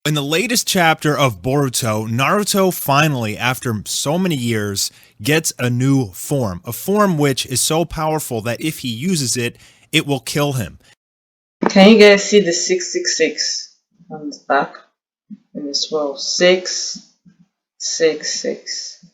In the latest chapter of Boruto, Naruto finally, after so many years, gets a new form. A form which is so powerful that if he uses it, it will kill him. Can you guys see the 666 on the back in this well? 666.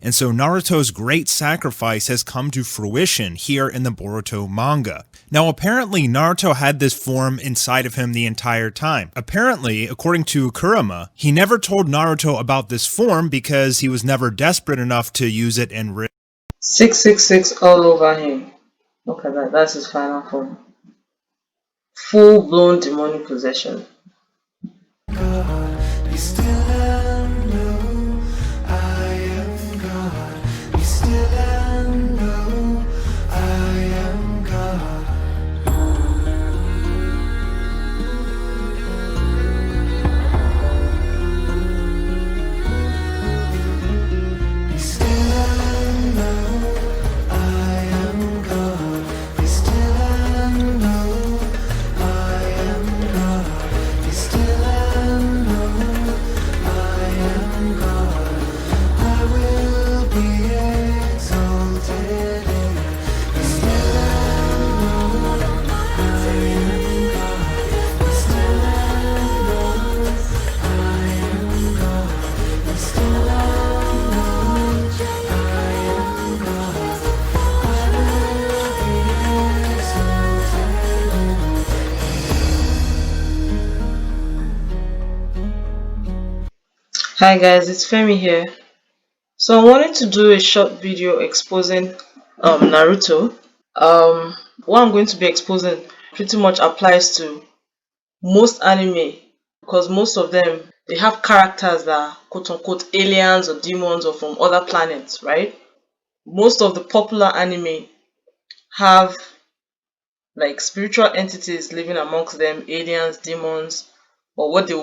And so Naruto's great sacrifice has come to fruition here in the Boruto manga. Now, apparently, Naruto had this form inside of him the entire time. Apparently, according to Kurama, he never told Naruto about this form because he was never desperate enough to use it and 666 all over him. Look at that. That's his final form. Full blown demonic possession. Hi guys, it's Femi here. So I wanted to do a short video exposing Naruto. What I'm going to be exposing pretty much applies to most anime because most of them they have characters that are quote unquote aliens or demons or from other planets, right? Most of the popular anime have like spiritual entities living amongst them, aliens, demons, or what they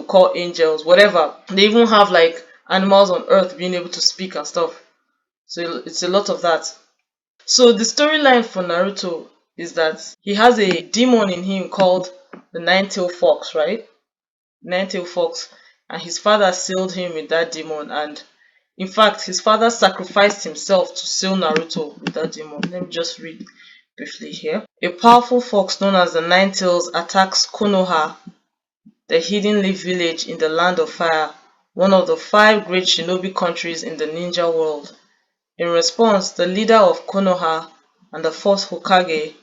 call angels, whatever. They even have like animals on Earth being able to speak and stuff. So it's a lot of that. So the storyline for Naruto is that he has a demon in him called the Nine-Tailed Fox, right? Nine-Tailed Fox, and his father sealed him with that demon. And in fact, his father sacrificed himself to seal Naruto with that demon. Let me just read briefly here. A powerful fox known as the Nine-Tails attacks Konoha, the hidden leaf village in the Land of Fire, one of the 5 great shinobi countries in the ninja world. In response, the leader of Konoha and the first Hokage,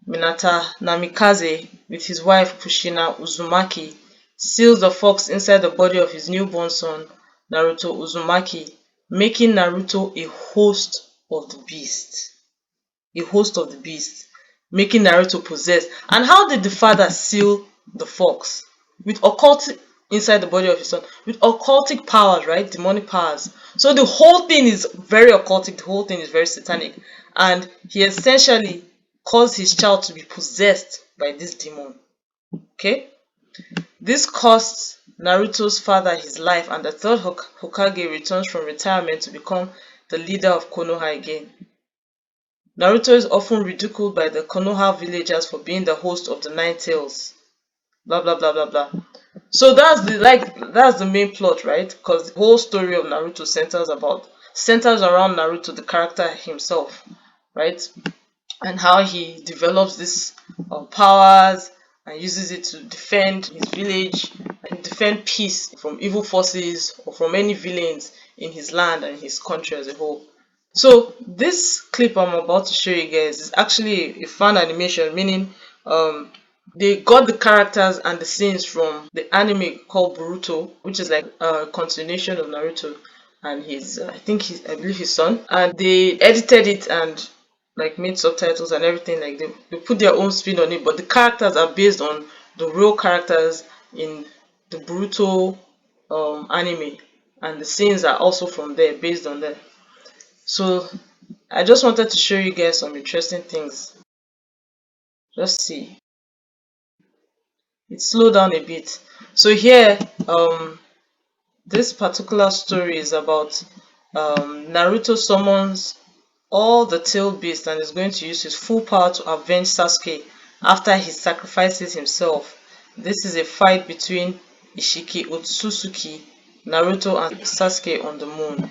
Minata Namikaze, with his wife Kushina Uzumaki, seals the fox inside the body of his newborn son, Naruto Uzumaki, making Naruto a host of the beast. A host of the beast, making Naruto possessed. And how did the father seal the fox? With occultic inside the body of his son, with occultic powers, right? Demonic powers. So the whole thing is very occultic, the whole thing is very satanic. And he essentially caused his child to be possessed by this demon. Okay? This costs Naruto's father his life, and the third Hokage returns from retirement to become the leader of Konoha again. Naruto is often ridiculed by the Konoha villagers for being the host of the Nine Tails. Blah blah blah blah blah. So that's the main plot, right? Because the whole story of Naruto centers around Naruto, the character himself, right? And how he develops this powers and uses it to defend his village and defend peace from evil forces or from any villains in his land and his country as a whole. So this clip I'm about to show you guys is actually a fan animation, meaning they got the characters and the scenes from the anime called Boruto, which is like a continuation of Naruto and his I believe his son, and they edited it and like made subtitles and everything. Like they put their own spin on it, but the characters are based on the real characters in the Boruto anime, and the scenes are also from there, based on there. So I just wanted to show you guys some interesting things. Just see. It slowed down a bit. So here, this particular story is about Naruto summons all the tail beasts and is going to use his full power to avenge Sasuke after he sacrifices himself. This is a fight between Ishiki Otsutsuki, Naruto, and Sasuke on the moon.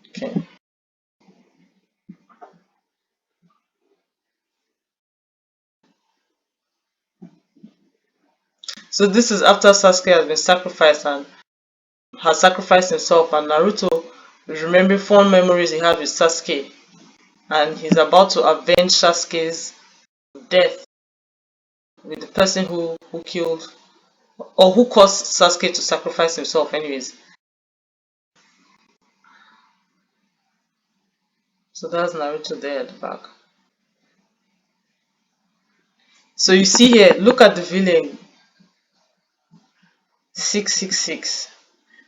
Okay. So this is after Sasuke has been sacrificed and has sacrificed himself, and Naruto is remembering fond memories he had with Sasuke, and he's about to avenge Sasuke's death with the person who killed or who caused Sasuke to sacrifice himself anyways. So that's Naruto there at the back. So you see here, look at the villain 666.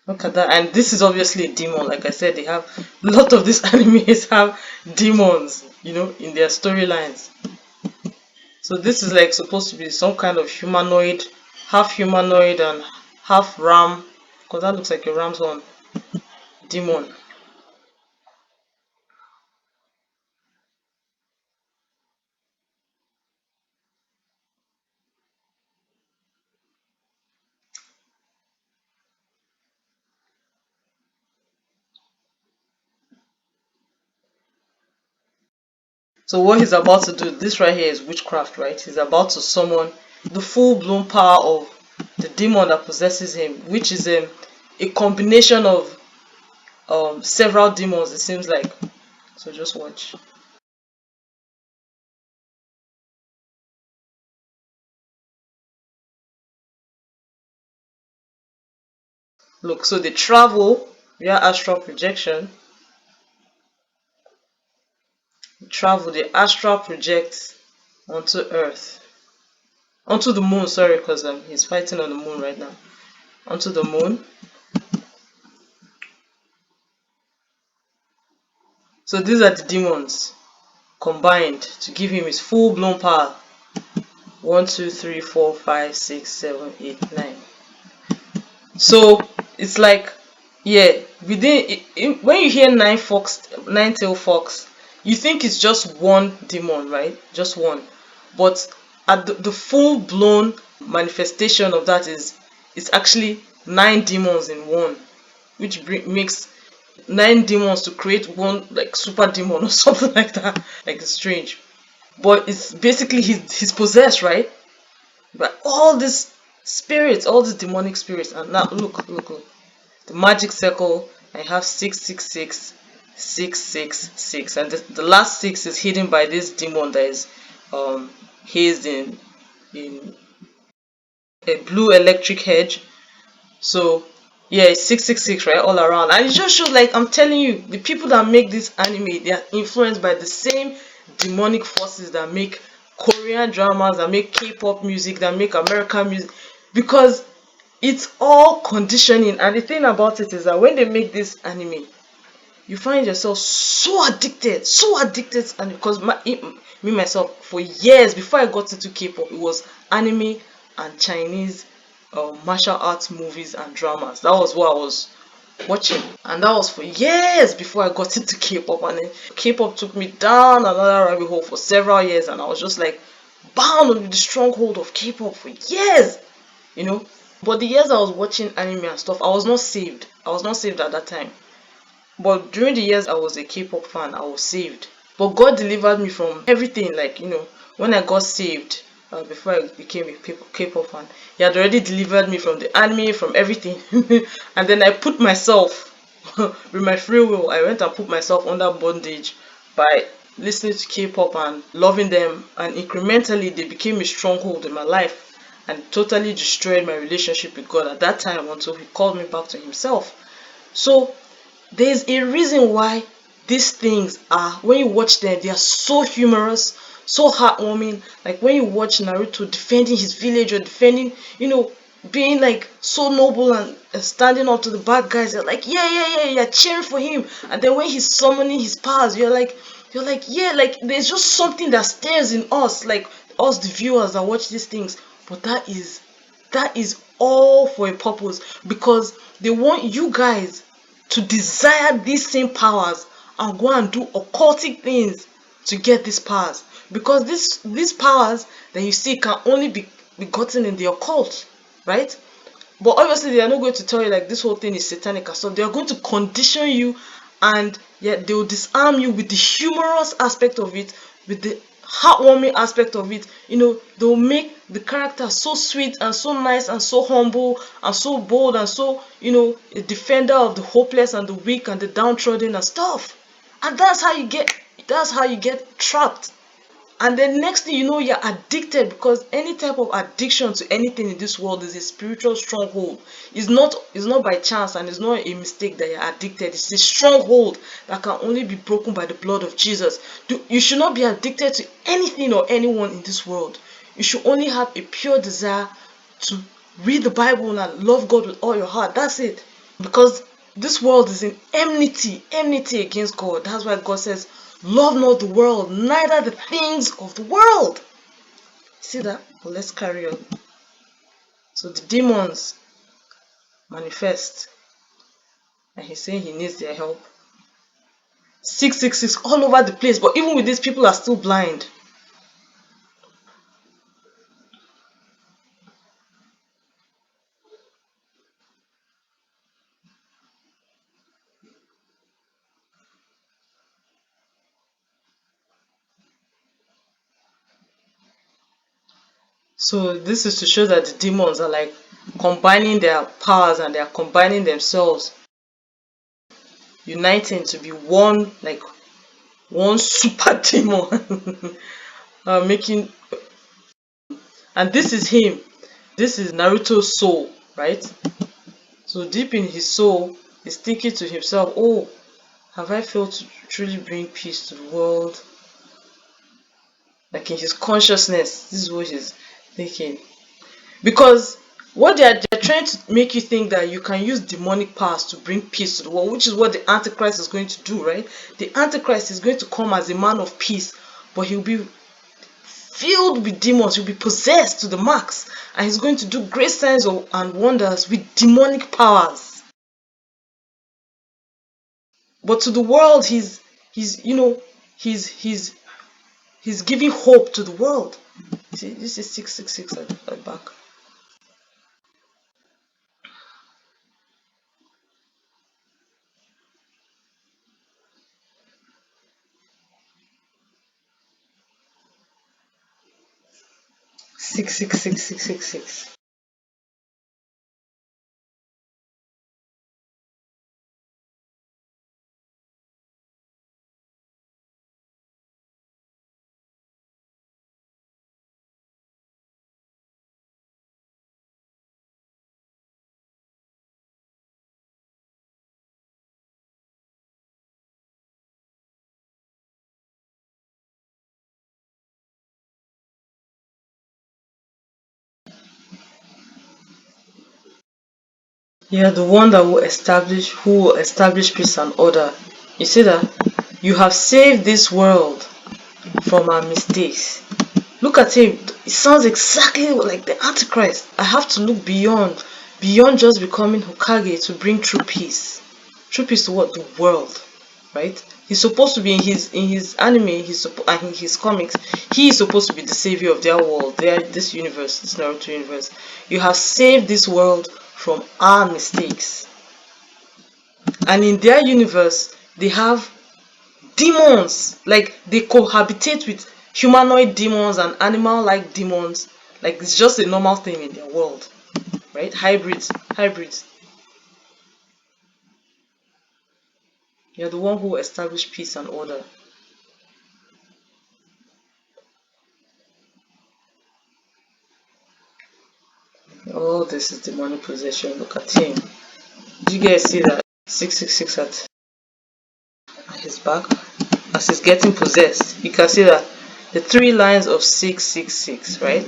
Look at that. And this is obviously a demon. Like I said, they have a lot of these animes have demons, in their storylines. So this is like supposed to be some kind of humanoid and half ram, because that looks like a ram's horn demon. So what he's about to do, this right here is witchcraft, right? He's about to summon the full-blown power of the demon that possesses him, which is a combination of several demons, it seems like. So just watch. Look, so they travel via astral projection. The astral projects onto Earth, onto the moon. Sorry, because he's fighting on the moon right now. Onto the moon. So these are the demons combined to give him his full-blown power. 1, 2, 3, 4, 5, 6, 7, 8, 9. So it's like, yeah, when you hear nine tail fox, you think it's just one demon, right? Just one. But at the full blown manifestation of that is it's actually nine demons in one, which makes nine demons to create one like super demon or something like that. Like it's strange. But it's basically he's possessed, right? But all these spirits, all these demonic spirits, and now look, the magic circle. I have 666, 666, and the last six is hidden by this demon that is hazed in a blue electric hedge. So yeah, it's 666 right all around, and it just shows, like I'm telling you, the people that make this anime, they are influenced by the same demonic forces that make Korean dramas, that make K-pop music, that make American music, because it's all conditioning. And the thing about it is that when they make this anime, you find yourself so addicted, and because me myself, for years before I got into K-pop, it was anime and Chinese martial arts movies and dramas. That was what I was watching, and that was for years before I got into K-pop. And then K-pop took me down another rabbit hole for several years, and I was just like bound on the stronghold of K-pop for years, you know. But the years I was watching anime and stuff, I was not saved. I was not saved at that time. But during the years I was a K-pop fan, I was saved. But God delivered me from everything. Like, when I got saved, before I became a K-pop fan, He had already delivered me from the anime, from everything. And then I put myself, with my free will, I went and put myself under bondage by listening to K-pop and loving them. And incrementally, they became a stronghold in my life and totally destroyed my relationship with God at that time until He called me back to Himself. So there's a reason why these things are, when you watch them, they are so humorous, so heartwarming. Like when you watch Naruto defending his village, or defending, being like so noble and standing up to the bad guys. You're like, you're cheering for him. And then when he's summoning his powers, you're like, yeah, like there's just something that stirs in us, like us the viewers that watch these things. But that is all for a purpose, because they want you guys to desire these same powers and go and do occultic things to get these powers, because these powers that you see can only be gotten in the occult, right? But obviously they are not going to tell you like this whole thing is satanic and stuff. They are going to condition you, and yeah, they will disarm you with the humorous aspect of it, with the heartwarming aspect of it. They'll make the character so sweet and so nice and so humble and so bold and so, a defender of the hopeless and the weak and the downtrodden and stuff. And that's how you get trapped. And then next thing you know, you're addicted, because any type of addiction to anything in this world is a spiritual stronghold. It's not by chance, and it's not a mistake that you're addicted. It's a stronghold that can only be broken by the blood of Jesus. You should not be addicted to anything or anyone in this world. You should only have a pure desire to read the Bible and love God with all your heart. That's it. Because this world is in enmity against God. That's why God says, love not the world, neither the things of the world. See that? But let's carry on. So the demons manifest, and he's saying he needs their help. 666 all over the place, but even with this, people are still blind. So this is to show that the demons are like combining their powers, and they are combining themselves, uniting to be one, like one super demon. Making And this is him. This is Naruto's soul, right? So deep in his soul, he's thinking to himself, oh, have I failed to truly bring peace to the world? Like in his consciousness, this is what he's thinking. Because what they're trying to make you think that you can use demonic powers to bring peace to the world, which is what the Antichrist is going to do, right? The Antichrist is going to come as a man of peace, but he'll be filled with demons. He'll be possessed to the max, and he's going to do great signs and wonders with demonic powers. But to the world, he's you know he's giving hope to the world. See, this is 666 at the back. 666 666. Yeah, the one that who will establish peace and order. You see that? You have saved this world from our mistakes. Look at him. It sounds exactly like the Antichrist. I have to look beyond just becoming Hokage to bring true peace. True peace to what? The world, right? He's supposed to be in his anime, and in his comics, he is supposed to be the savior of their world, this universe, this Naruto universe. You have saved this world from our mistakes. And in their universe, they have demons, like they cohabitate with humanoid demons and animal-like demons. Like it's just a normal thing in their world, right? Hybrids. You're the one who established peace and order. Oh, this is demonic possession. Look at him. Did you guys see that? 666 at his back as he's getting possessed. You can see that the three lines of 666, right?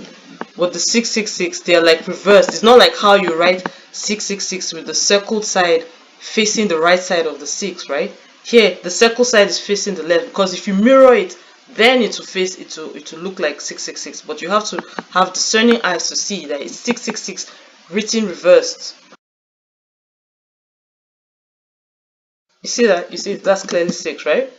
But the 666, they are like reversed. It's not like how you write 666 with the circled side facing the right side of the 6, right? Here, the circle side is facing the left, because if you mirror it, then it will face it will look like 666. But you have to have discerning eyes to see that it's 666 written reversed. You see that? You see that's clearly 6, right?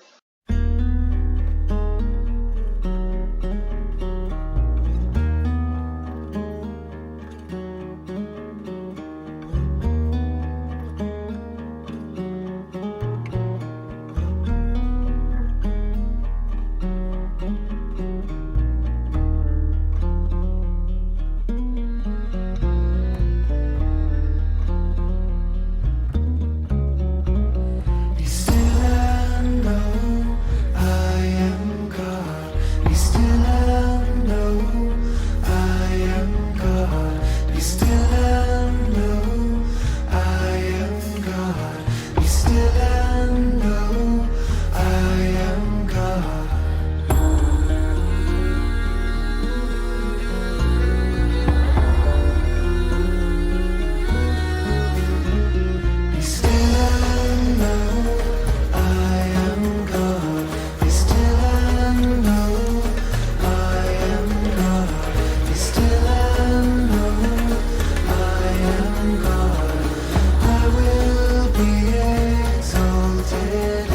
Be still and know I am God. Be still and know I am God. Be still and know I am God. Be still and know I am God. Be still and know I am God. Be still and know I am God. Be still and know I am God. I will be exalted.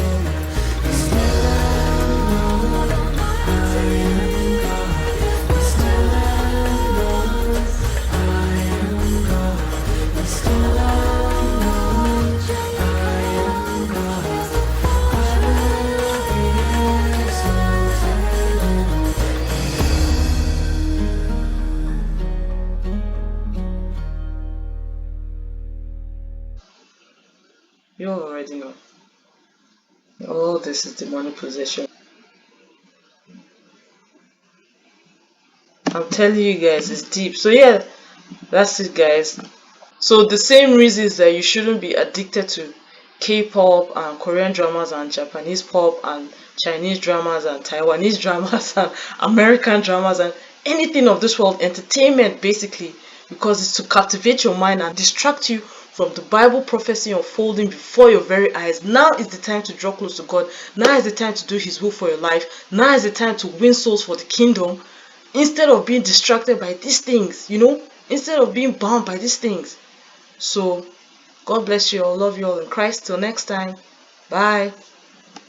Be still and know I am God. Be still and know I am God. Be still and know I am God. I will be exalted. You all already know. Oh, this is demonic possession. I'm telling you guys, it's deep. So yeah, that's it, guys. So the same reasons that you shouldn't be addicted to K-pop and Korean dramas and Japanese pop and Chinese dramas and Taiwanese dramas and American dramas and anything of this world, entertainment basically, because it's to captivate your mind and distract you from the Bible prophecy unfolding before your very eyes. Now is the time to draw close to God. Now is the time to do His will for your life. Now is the time to win souls for the kingdom, instead of being distracted by these things, instead of being bound by these things. So, God bless you all. Love you all in Christ. Till next time. Bye.